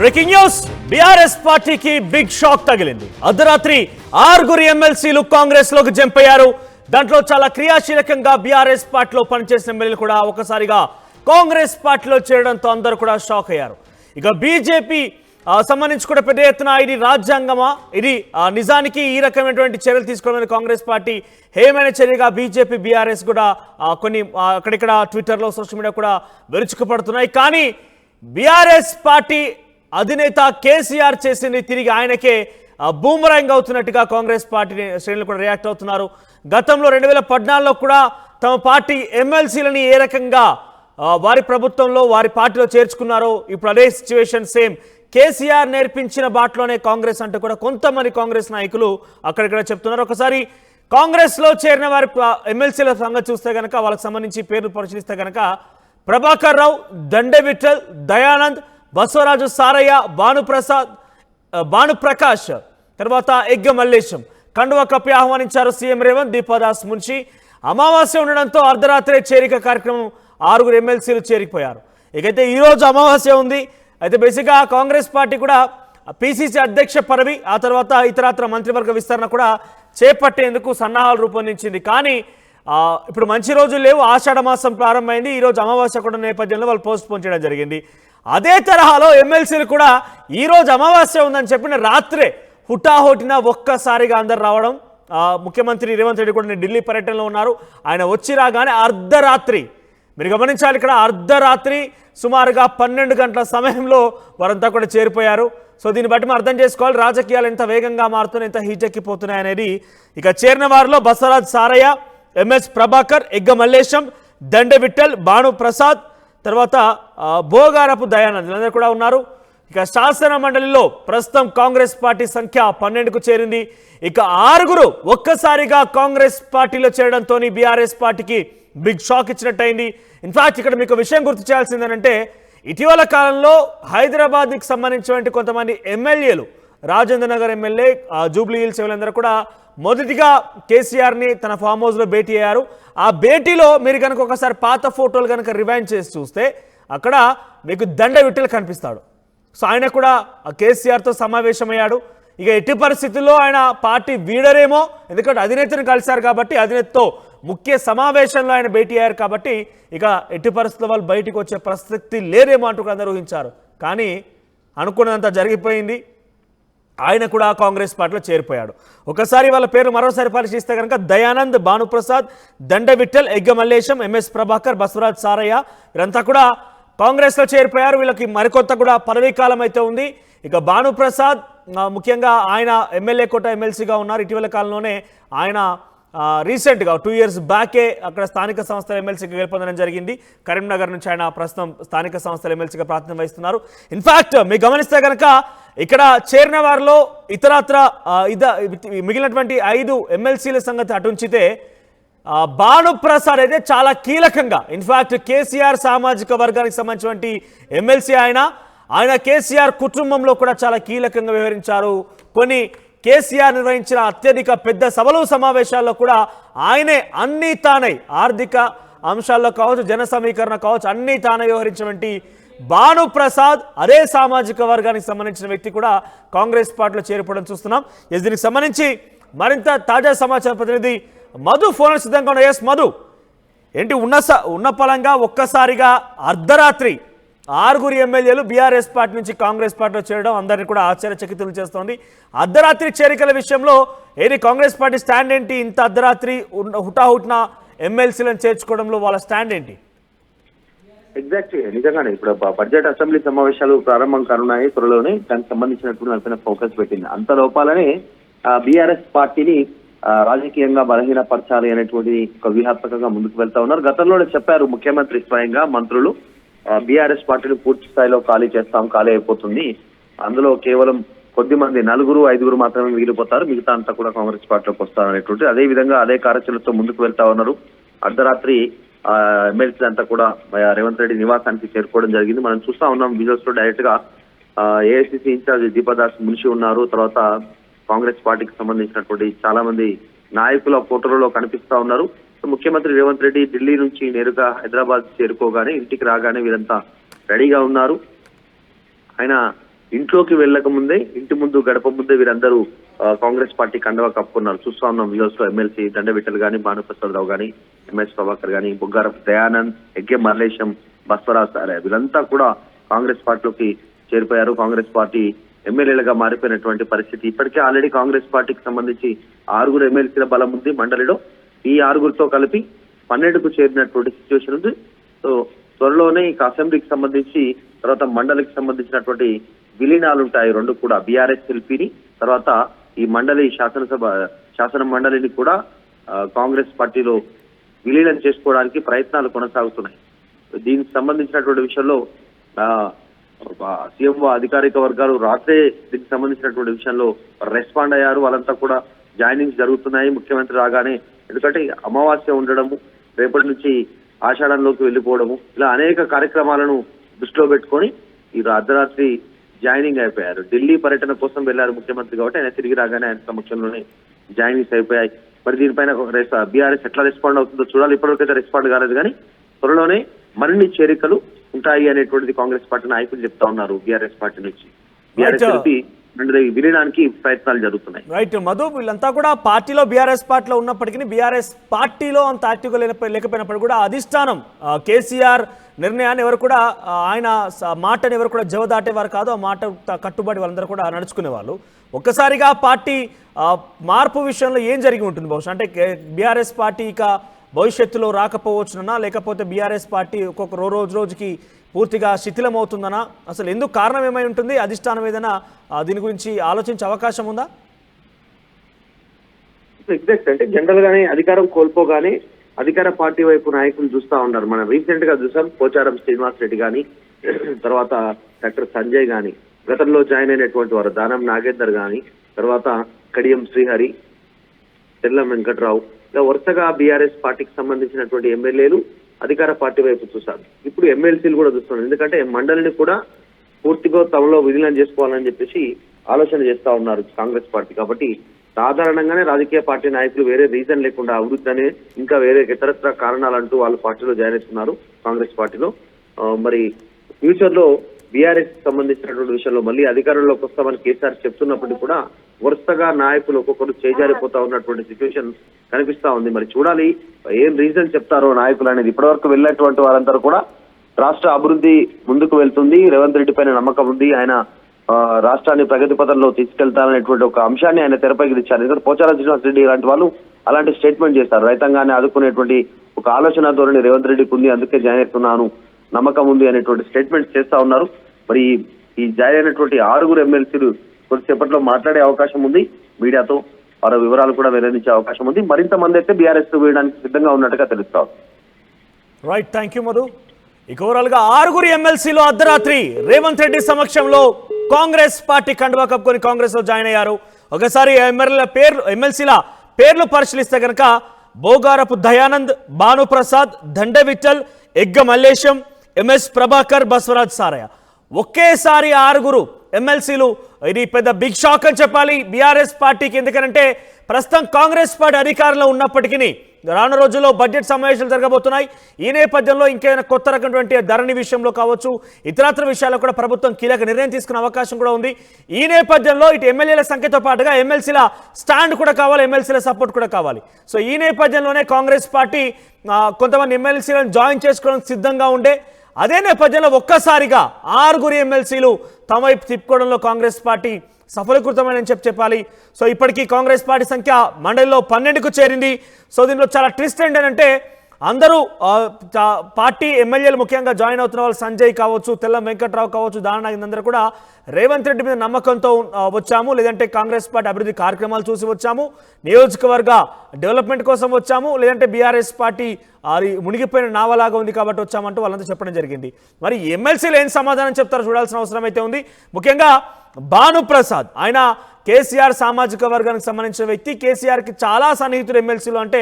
Breaking news BRS పార్టీకి big shock తగిలింది. అర్ధరాత్రి 6 ఎమ్మెల్సీలు కాంగ్రెస్ లోకి జంప్ అయ్యారు. దాంట్లో చాలా క్రియాశీలకంగా బీఆర్ఎస్ పార్టీలో పనిచేసిన ఎమ్మెల్యేలు కూడా ఒకసారిగా కాంగ్రెస్ పార్టీలో చేరడంతో అందరూ కూడా షాక్ అయ్యారు. ఇక బీజేపీ సంబంధించి కూడా పెద్ద ఎత్తున ఇది రాజ్యాంగమా, ఇది నిజానికి ఈ రకమైనటువంటి చర్యలు తీసుకోవడానికి కాంగ్రెస్ పార్టీ హేమైన చర్యగా బీజేపీ బీఆర్ఎస్ కూడా కొన్ని అక్కడిక్కడ ట్విట్టర్లో సోషల్ మీడియా కూడా విరుచుకుపడుతున్నాయి. కానీ బీఆర్ఎస్ పార్టీ అధినేత కేసీఆర్ చేసింది తిరిగి ఆయనకే బూమరాంగ్ అవుతున్నట్టుగా కాంగ్రెస్ పార్టీ శ్రేణులు కూడా రియాక్ట్ అవుతున్నారు. గతంలో 2014లో కూడా తమ పార్టీ ఎమ్మెల్సీలని ఏ రకంగా వారి ప్రభుత్వంలో వారి పార్టీలో చేర్చుకున్నారో ఇప్పుడు అదే సిచ్యువేషన్ సేమ్. కేసీఆర్ నేర్పించిన బాటలోనే కాంగ్రెస్ అంటూ కూడా కొంతమంది కాంగ్రెస్ నాయకులు అక్కడిక్కడ చెప్తున్నారు. ఒకసారి కాంగ్రెస్లో చేరిన వారి ఎమ్మెల్సీల సంగతి చూస్తే కనుక వాళ్ళకి సంబంధించి పేర్లు పరిశీలిస్తే కనుక ప్రభాకర్ రావు, దండే విఠల్, దయానంద్, బసవరాజు సారయ్య, భానుప్రకాష్, తర్వాత ఎగ్గ మల్లేశం కండువా కప్పి ఆహ్వానించారు సీఎం రేవంత్. దీపాదాస్ మున్షి అమావాస్య ఉండడంతో అర్ధరాత్రి చేరిక కార్యక్రమం 6 ఎమ్మెల్సీలు చేరిపోయారు. ఇకైతే ఈరోజు అమావాస్య ఉంది. అయితే బేసిక్గా కాంగ్రెస్ పార్టీ కూడా పిసిసి అధ్యక్ష పదవి ఆ తర్వాత ఇతరత్ర మంత్రివర్గ విస్తరణ కూడా చేపట్టేందుకు సన్నాహాలు రూపొందించింది. కానీ ఇప్పుడు మంచి రోజులు లేవు, ఆషాఢ మాసం ప్రారంభమైంది. ఈరోజు అమావాస్య కూడా నేపథ్యంలో వాళ్ళు పోస్ట్ పోన్ చేయడం జరిగింది. అదే తరహాలో ఎమ్మెల్సీలు కూడా ఈరోజు అమావాస్య ఉందని చెప్పిన రాత్రే హుటాహుటిన ఒక్కసారిగా అందరు రావడం. ముఖ్యమంత్రి రేవంత్ రెడ్డి కూడా ఢిల్లీ పర్యటనలో ఉన్నారు. ఆయన వచ్చి రాగానే అర్ధరాత్రి, మీరు గమనించాలి, ఇక్కడ అర్ధరాత్రి సుమారుగా 12 గంటల సమయంలో వారంతా కూడా చేరిపోయారు. సో దీన్ని బట్టి మనం అర్థం చేసుకోవాలి రాజకీయాలు ఎంత వేగంగా మారుతున్నాయి, ఎంత హీటెక్కిపోతున్నాయి అనేది. ఇక చేరిన వారిలో బసవరాజ్ సారయ్య, ఎంఎస్ ప్రభాకర్, ఎగ్గ మల్లేశం, దండె విఠల్, భానుప్రసాద్, తర్వాత భోగారపు దయానంద్ వీళ్ళందరూ కూడా ఉన్నారు. ఇక శాసన మండలిలో ప్రస్తుతం కాంగ్రెస్ పార్టీ సంఖ్య 12కు చేరింది. ఇక 6 ఒక్కసారిగా కాంగ్రెస్ పార్టీలో చేరడంతో బీఆర్ఎస్ పార్టీకి బిగ్ షాక్ ఇచ్చినట్టయింది. ఇన్ఫాక్ట్ ఇక్కడ మీకు విషయం గుర్తు చేయాల్సిందేనంటే ఇటీవల కాలంలో హైదరాబాద్కి సంబంధించినటువంటి కొంతమంది ఎమ్మెల్యేలు, Rajendra Nagar MLA, Jubilee hills వీళ్ళందరూ కూడా మొదటిగా కేసీఆర్ని తన ఫామ్ హౌస్లో భేటీ అయ్యారు. ఆ భేటీలో మీరు కనుక ఒకసారి పాత ఫోటోలు కనుక రివైండ్ చేసి చూస్తే అక్కడ మీకు దండె విఠల్ కనిపిస్తాడు. సో ఆయన కూడా కేసీఆర్తో సమావేశమయ్యాడు. ఇక ఎట్టి పరిస్థితుల్లో ఆయన పార్టీ వీడరేమో, ఎందుకంటే అధినేతను కలిశారు కాబట్టి, అధినేతతో ముఖ్య సమావేశంలో ఆయన భేటీ అయ్యారు కాబట్టి ఇక ఎట్టి పరిస్థితుల్లో వాళ్ళు బయటికి వచ్చే ప్రసక్తి లేదేమో అంటూ అందరూ ఊహించారు. కానీ అనుకున్నదంతా జరిగిపోయింది. ఆయన కూడా కాంగ్రెస్ పార్టీలో చేరిపోయాడు. ఒకసారి వాళ్ళ పేరు మరోసారి పరిశీలిస్తే కనుక దయానంద్, భానుప్రసాద్, దండె విఠల్, ఎగ్గ మల్లేశం, ఎంఎస్ ప్రభాకర్, బసవరాజ్ సారయ్య వీరంతా కూడా కాంగ్రెస్లో చేరిపోయారు. వీళ్ళకి మరికొంత కూడా పదవీ కాలం అయితే ఉంది. ఇక భానుప్రసాద్ ముఖ్యంగా ఆయన ఎమ్మెల్యే కోట ఎమ్మెల్సీగా ఉన్నారు. ఇటీవల కాలంలోనే ఆయన రీసెంట్గా 2 years బ్యాకే అక్కడ స్థానిక సంస్థల ఎమ్మెల్సీగా గెలుపొందడం జరిగింది. కరీంనగర్ నుంచి ఆయన ప్రస్తుతం స్థానిక సంస్థల ఎమ్మెల్సీగా ప్రాతినిధ్యం వహిస్తున్నారు. ఇన్ఫాక్ట్ మీరు గమనిస్తే కనుక ఇక్కడ చేరిన వారిలో ఇతరత్ర మిగిలినటువంటి 5 ఎమ్మెల్సీల సంగతి అటుంచితే భానుప్రసాద్ అయితే చాలా కీలకంగా, ఇన్ఫాక్ట్ కేసీఆర్ సామాజిక వర్గానికి సంబంధించినటువంటి ఎమ్మెల్సీ ఆయన కేసీఆర్ కుటుంబంలో కూడా చాలా కీలకంగా వ్యవహరించారు. కొన్ని కేసీఆర్ నిర్వహించిన అత్యధిక పెద్ద సభలు సమావేశాల్లో కూడా ఆయనే అన్నీ తానై, ఆర్థిక అంశాల్లో కావచ్చు, జన సమీకరణ కావచ్చు, అన్నీ తానే వ్యవహరించినటువంటి భానుప్రసాద్ అదే సామాజిక వర్గానికి సంబంధించిన వ్యక్తి కూడా కాంగ్రెస్ పార్టీలో చేరిపోవడం చూస్తున్నాం. దీనికి సంబంధించి మరింత తాజా సమాచార ప్రతినిధి మధు ఫోన్ సిద్ధంగా ఉన్న. ఎస్ మధు, ఏంటి ఉన్న పలంగా ఒక్కసారిగా అర్ధరాత్రి 6 ఎమ్మెల్యేలు బీఆర్ఎస్ పార్టీ నుంచి కాంగ్రెస్ పార్టీలో చేరడం అందరినీ కూడా ఆశ్చర్యచకితులు చేస్తోంది. అర్ధరాత్రి చేరికల విషయంలో ఏది కాంగ్రెస్ పార్టీ స్టాండ్ ఏంటి? ఇంత అర్ధరాత్రి హుటాహుటిన ఎమ్మెల్సీలను చేర్చుకోవడంలో వాళ్ళ స్టాండ్ ఏంటి? ఎగ్జాక్ట్లీ, నిజంగానే ఇప్పుడు బడ్జెట్ అసెంబ్లీ సమావేశాలు ప్రారంభం కానున్నాయి త్వరలోనే. దానికి సంబంధించినటువంటి దానిపైన ఫోకస్ పెట్టింది. అంత లోపాలనే బీఆర్ఎస్ పార్టీని రాజకీయంగా బలహీనపరచాలి అనేటువంటి ఒక వ్యూహాత్మకంగా ముందుకు వెళ్తా ఉన్నారు. గతంలోనే చెప్పారు ముఖ్యమంత్రి స్వయంగా, మంత్రులు బీఆర్ఎస్ పార్టీని పూర్తి స్థాయిలో ఖాళీ అయిపోతుంది, అందులో కేవలం కొద్ది మంది 4-5 మాత్రమే మిగిలిపోతారు, మిగతా అంతా కూడా కాంగ్రెస్ పార్టీలోకి వస్తారనేటువంటి అదే విధంగా అదే కార్యాచరణతో ముందుకు వెళ్తా ఉన్నారు. అర్ధరాత్రి ఎమ్మెల్సీ అంతా కూడా రేవంత్ రెడ్డి నివాసానికి చేరుకోవడం జరిగింది. మనం చూస్తా ఉన్నాం విజువల్స్ లో. డైరెక్ట్ గా ఏఐసిసి ఇన్ఛార్జ్ దీపాదాస్ మున్షి ఉన్నారు. తర్వాత కాంగ్రెస్ పార్టీకి సంబంధించినటువంటి చాలా మంది నాయకుల ఫోటోలలో కనిపిస్తా ఉన్నారు. ముఖ్యమంత్రి రేవంత్ రెడ్డి ఢిల్లీ నుంచి నేరుగా హైదరాబాద్ చేరుకోగానే ఇంటికి రాగానే వీరంతా రెడీగా ఉన్నారు. ఆయన ఇంట్లోకి వెళ్ళక ముందే ఇంటి ముందు గడప ముందే వీరందరూ కాంగ్రెస్ పార్టీ కండవా కప్పుకున్నారు. చూస్తా ఉన్నాం వీడియోస్ లో ఎమ్మెల్సీ దండవిఠల్ గాని, భానుప్రసాద్ రావు గాని, ఎంఎస్ ప్రభాకర్ గాని, బుగ్గారపు దయానంద్, ఎగ్గే మల్లేశం, బస్వరాజ్ సారే వీళ్ళంతా కూడా కాంగ్రెస్ పార్టీలోకి చేరిపోయారు. కాంగ్రెస్ పార్టీ ఎమ్మెల్యేలుగా మారిపోయినటువంటి పరిస్థితి. ఇప్పటికే ఆల్రెడీ కాంగ్రెస్ పార్టీకి సంబంధించి 6 ఎమ్మెల్సీల బలం ఉంది మండలిలో. ఈ 6తో కలిపి 12కు చేరినటువంటి సిచ్యువేషన్ ఉంది. సో త్వరలోనే ఇక అసెంబ్లీకి సంబంధించి తర్వాత మండలికి సంబంధించినటువంటి విలీనాలు ఉంటాయి. 2 కూడా బీఆర్ఎస్ ఎల్పీని తర్వాత ఈ మండలి శాసన మండలిని కూడా కాంగ్రెస్ పార్టీలో విలీనం చేసుకోవడానికి ప్రయత్నాలు కొనసాగుతున్నాయి. దీనికి సంబంధించినటువంటి విషయంలో సీఎం అధికారిక వర్గాలు రాత్రే దీనికి సంబంధించినటువంటి విషయంలో రెస్పాండ్ అయ్యారు. వాళ్ళంతా కూడా జాయినింగ్స్ జరుగుతున్నాయి ముఖ్యమంత్రి రాగానే. ఎందుకంటే అమావాస్య ఉండడము, రేపటి నుంచి ఆషాఢంలోకి వెళ్ళిపోవడము, ఇలా అనేక కార్యక్రమాలను దృష్టిలో పెట్టుకొని ఈ అర్ధరాత్రి జాయినింగ్ అయిపోయారు. ఢిల్లీ పర్యటన కోసం వెళ్లారు ముఖ్యమంత్రి కాబట్టి ఆయన తిరిగి రాగానే ఆయన సమక్షంలోనే జాయినింగ్స్ అయిపోయాయి. మరి దీనిపైన బీఆర్ఎస్ ఎట్లా రెస్పాండ్ అవుతుందో చూడాలి. ఇప్పటివరకైతే రెస్పాండ్ కాలేదు కానీ త్వరలోనే మరిన్ని చేరికలు ఉంటాయి అనేటువంటిది కాంగ్రెస్ పార్టీ నాయకులు చెప్తా ఉన్నారు. బీఆర్ఎస్ పార్టీ నుంచి విలీనానికి ప్రయత్నాలు జరుగుతున్నాయి. రైట్ మధు, వీళ్ళంతా కూడా పార్టీలో బీఆర్ఎస్ పార్టీలో ఉన్నప్పటికీ బీఆర్ఎస్ పార్టీలో అంత యాక్టివ్గా లేకపోయినప్పుడు కూడా అధిష్టానం కేసీఆర్ నిర్ణయాన్ని ఎవరు కూడా ఆయన మాటని ఎవరు కూడా జవదాటేవారు కాదు. ఆ మాట కట్టుబడి వాళ్ళందరూ కూడా నడుచుకునే వాళ్ళు. ఒక్కసారిగా పార్టీ మార్పు విషయంలో ఏం జరిగి ఉంటుంది బహుశా? అంటే బీఆర్ఎస్ పార్టీ ఇక భవిష్యత్తులో రాకపోవచ్చునన్నా, లేకపోతే బీఆర్ఎస్ పార్టీ ఒక్కొక్క రోజుకి పూర్తిగా శిథిలం అవుతుందనా? అసలు ఎందుకు కారణం ఏమై ఉంటుంది? అధిష్టానం ఏదైనా దీని గురించి ఆలోచించే అవకాశం ఉందా? ఎగ్జాక్ట్ అంటే జనరల్ గానే అధికారం కోల్పోగానే అధికార పార్టీ వైపు నాయకులు చూస్తా ఉన్నారు. మనం రీసెంట్ గా చూసాం పోచారం శ్రీనివాస్ రెడ్డి గాని, తర్వాత డాక్టర్ సంజయ్ గాని, గతంలో జాయిన్ అయినటువంటి వారు దానం నాగేందర్ గాని, తర్వాత కడియం శ్రీహరి, తెల్లం వెంకట్రావు, ఇలా వరుసగా బీఆర్ఎస్ పార్టీకి సంబంధించినటువంటి ఎమ్మెల్యేలు అధికార పార్టీ వైపు చూశారు. ఇప్పుడు ఎమ్మెల్సీలు కూడా చూస్తున్నారు. ఎందుకంటే మండలిని కూడా పూర్తిగా తమలో విలీనం చేసుకోవాలని చెప్పేసి ఆలోచన చేస్తా ఉన్నారు కాంగ్రెస్ పార్టీ. కాబట్టి సాధారణంగానే రాజకీయ పార్టీ నాయకులు వేరే రీజన్ లేకుండా అభివృద్ధి అనే ఇంకా వేరే ఇతరత్ర కారణాలంటూ వాళ్ళు పార్టీలో జాయిన్ అవుతున్నారు కాంగ్రెస్ పార్టీలో. మరి ఫ్యూచర్ లో బీఆర్ఎస్ సంబంధించినటువంటి విషయంలో మళ్ళీ అధికారంలోకి వస్తామని కేసీఆర్ చెప్తున్నప్పటికీ కూడా వరుసగా నాయకులు ఒక్కొక్కరు చేజారిపోతా ఉన్నటువంటి సిచ్యువేషన్ కనిపిస్తా ఉంది. మరి చూడాలి ఏం రీజన్ చెప్తారో నాయకులు అనేది. ఇప్పటివరకు వెళ్ళినటువంటి వారందరూ కూడా రాష్ట్ర అభివృద్ధి ముందుకు వెళ్తుంది, రేవంత్ రెడ్డి పైన నమ్మకం ఉంది, ఆయన రాష్ట్రాన్ని ప్రగతి పథంలో తీసుకెళ్తారనేటువంటి ఒక అంశాన్ని ఆయన తెరపైకి తెచ్చారు. ఎందుకంటే పోచారం శ్రీనివాస్ రెడ్డి లాంటి వాళ్ళు అలాంటి స్టేట్మెంట్ చేశారు. రైతాంగాన్ని ఆదుకునేటువంటి ఒక ఆలోచన ధోరణి రేవంత్ రెడ్డికి ఉంది, అందుకే జాయిన్ అవుతున్నాను, నమ్మకం ఉంది అనేటువంటి స్టేట్మెంట్స్ చేస్తా ఉన్నారు. మరి ఈ జాయిన్ అయినటువంటి 6 ఎమ్మెల్సీలు కొద్దిసేపట్లో మాట్లాడే అవకాశం ఉంది. మీడియాతో వారి వివరాలు కూడా వెల్లడించే అవకాశం ఉంది. మరింత మంది అయితే బీఆర్ఎస్ వేయడానికి సిద్ధంగా ఉన్నట్టుగా తెలుస్తా. Right, thank you Madhu. ఇక ఓవరాల్ గా 6 ఎమ్మెల్సీలు అర్ధరాత్రి రేవంత్ రెడ్డి సమక్షంలో కాంగ్రెస్ పార్టీ కండువా కప్పుకొని కాంగ్రెస్ లో జాయిన్ అయ్యారు. ఒకసారి ఎమ్మెల్సీల పేర్లు పరిశీలిస్తే కనుక బోగారపు దయానంద్, భానుప్రసాద్, దండవిఠల్, ఎగ్గ మల్లేశం, ఎంఎస్ ప్రభాకర్, బస్వరాజ్ సారయ్య ఒకేసారి 6 ఎమ్మెల్సీలు. ఇది పెద్ద బిగ్ షాక్ అని చెప్పాలి బీఆర్ఎస్ పార్టీకి. ఎందుకంటే ప్రస్తుతం కాంగ్రెస్ పార్టీ అధికారంలో ఉన్నప్పటికీ రాను రోజుల్లో బడ్జెట్ సమావేశాలు జరగబోతున్నాయి. ఈ నేపథ్యంలో ఇంకేమైనా కొత్త రకమైనటువంటి ధరణి విషయంలో కావచ్చు, ఇతరత్ర విషయాల్లో కూడా ప్రభుత్వం కీలక నిర్ణయం తీసుకునే అవకాశం కూడా ఉంది. ఈ నేపథ్యంలో ఇటు ఎమ్మెల్యేల సంఖ్యతో పాటుగా ఎమ్మెల్సీల స్టాండ్ కూడా కావాలి, ఎమ్మెల్సీల సపోర్ట్ కూడా కావాలి. సో ఈ నేపథ్యంలోనే కాంగ్రెస్ పార్టీ కొంతమంది ఎమ్మెల్సీలను జాయిన్ చేసుకోవడానికి సిద్ధంగా ఉండే. అదే నేపథ్యంలో ఒక్కసారిగా 6 ఎమ్మెల్సీలు తమ వైపు తిప్పుకోవడంలో కాంగ్రెస్ పార్టీ సఫలీకృతమని చెప్పాలి. సో ఇప్పటికీ కాంగ్రెస్ పార్టీ సంఖ్య మండలిలో 12కు చేరింది. సో దీనిలో చాలా ట్విస్ట్ ఏంటంటే అందరూ పార్టీ ఎమ్మెల్యేలు ముఖ్యంగా జాయిన్ అవుతున్న వాళ్ళు సంజయ్ కావచ్చు, తెల్లం వెంకట్రావు కావచ్చు, దానందరూ కూడా రేవంత్ రెడ్డి మీద నమ్మకంతో వచ్చాము, లేదంటే కాంగ్రెస్ పార్టీ అభివృద్ధి కార్యక్రమాలు చూసి వచ్చాము, నియోజకవర్గ డెవలప్మెంట్ కోసం వచ్చాము, లేదంటే బీఆర్ఎస్ పార్టీ అది మునిగిపోయిన నావలాగా ఉంది కాబట్టి వచ్చామంటూ వాళ్ళంతా చెప్పడం జరిగింది. మరి ఎమ్మెల్సీలు ఏం సమాధానం చెప్తారో చూడాల్సిన అవసరం అయితే ఉంది. ముఖ్యంగా భానుప్రసాద్, ఆయన కేసీఆర్ సామాజిక వర్గానికి సంబంధించిన వ్యక్తి, కేసీఆర్కి చాలా సన్నిహితులు ఎమ్మెల్సీలు అంటే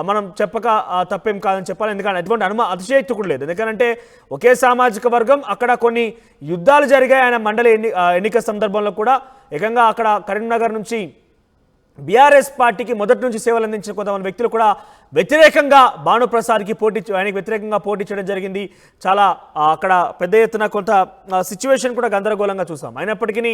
మనం చెప్పక తప్పేం కాదని చెప్పాలి. ఎందుకంటే అటువంటి అతిశయక్తి కూడా లేదు. ఎందుకంటే ఒకే సామాజిక వర్గం, అక్కడ కొన్ని యుద్ధాలు జరిగాయి ఆయన మండలి ఎన్నిక సందర్భంలో కూడా. ఏకంగా అక్కడ కరీంనగర్ నుంచి బీఆర్ఎస్ పార్టీకి మొదటి నుంచి సేవలు అందించిన కొంతమంది వ్యక్తులు కూడా వ్యతిరేకంగా భానుప్రసాద్కి ఆయనకి వ్యతిరేకంగా పోటీ చేయడం జరిగింది. చాలా అక్కడ పెద్ద ఎత్తున కొంత సిచ్యువేషన్ కూడా గందరగోళంగా చూసాం. అయినప్పటికీ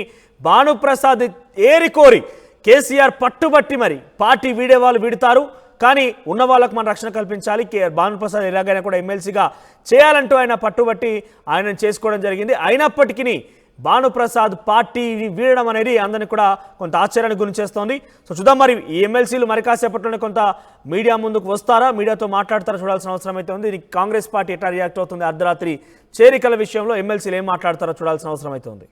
భానుప్రసాద్ ఏరికోరి కేసీఆర్ పట్టుబట్టి మరి పార్టీ వీడే వాళ్ళు వీడుతారు, కానీ ఉన్న వాళ్ళకు మన రక్షణ కల్పించాలి, భానుప్రసాద్ ఎలాగైనా కూడా ఎమ్మెల్సీగా చేయాలంటూ ఆయన పట్టుబట్టి ఆయన చేసుకోవడం జరిగింది. అయినప్పటికీ భానుప్రసాద్ పార్టీని వీడడం అనేది అందరినీ కూడా కొంత ఆశ్చర్యానికి గురి చేస్తోంది. సో చూద్దాం మరి ఈ ఎమ్మెల్సీలు మరి కాసేపట్లోనే కొంత మీడియా ముందుకు వస్తారా, మీడియాతో మాట్లాడతారా చూడాల్సిన అవసరం అయితే ఉంది. దీనికి కాంగ్రెస్ పార్టీ ఎట్లా రియాక్ట్ అవుతుంది, అర్ధరాత్రి చేరికల విషయంలో ఎమ్మెల్సీలు ఏం మాట్లాడతారో చూడాల్సిన అవసరం అయితే ఉంది.